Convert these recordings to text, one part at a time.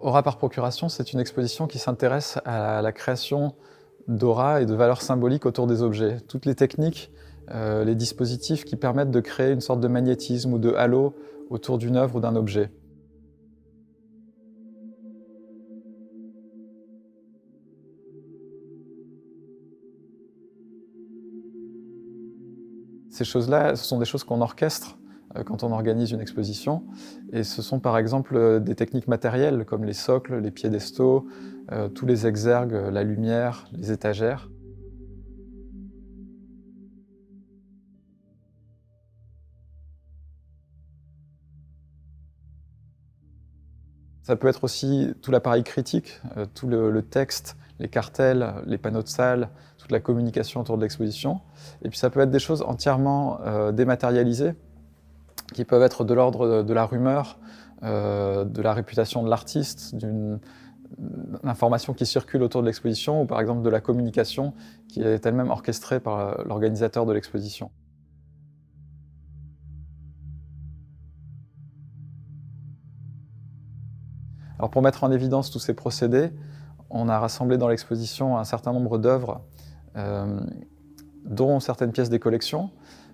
Aura par procuration, c'est une exposition qui s'intéresse à la création d'aura et de valeurs symboliques autour des objets. Toutes les techniques, les dispositifs qui permettent de créer une sorte de magnétisme ou de halo autour d'une œuvre ou d'un objet. Ces choses-là, ce sont des choses qu'on orchestre quand on organise une exposition. Et ce sont par exemple des techniques matérielles comme les socles, les piédestaux, tous les exergues, la lumière, les étagères. Ça peut être aussi tout l'appareil critique, tout le texte, les cartels, les panneaux de salle, toute la communication autour de l'exposition. Et puis ça peut être des choses entièrement dématérialisées, qui peuvent être de l'ordre de la rumeur, de la réputation de l'artiste, d'une information qui circule autour de l'exposition, ou par exemple de la communication qui est elle-même orchestrée par l'organisateur de l'exposition. Alors pour mettre en évidence tous ces procédés, on a rassemblé dans l'exposition un certain nombre d'œuvres, euh, dont certaines pièces des collections.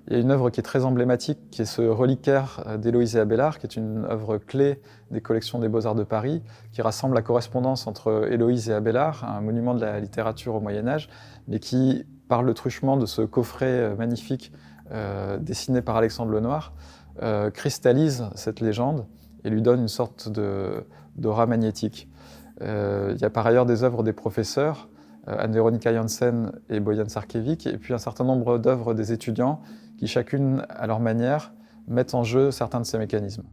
Il y a une œuvre qui est très emblématique, qui est ce reliquaire d'Héloïse et Abélard, qui est une œuvre clé des collections des Beaux-Arts de Paris, qui rassemble la correspondance entre Héloïse et Abélard, un monument de la littérature au Moyen-Âge, mais qui, par le truchement de ce coffret magnifique dessiné par Alexandre Lenoir, cristallise cette légende et lui donne une sorte d'aura magnétique. Il y a par ailleurs des œuvres des professeurs, Anne-Véronika Janssen et Bojan Sarkiewicz, et puis un certain nombre d'œuvres des étudiants qui, chacune à leur manière, mettent en jeu certains de ces mécanismes.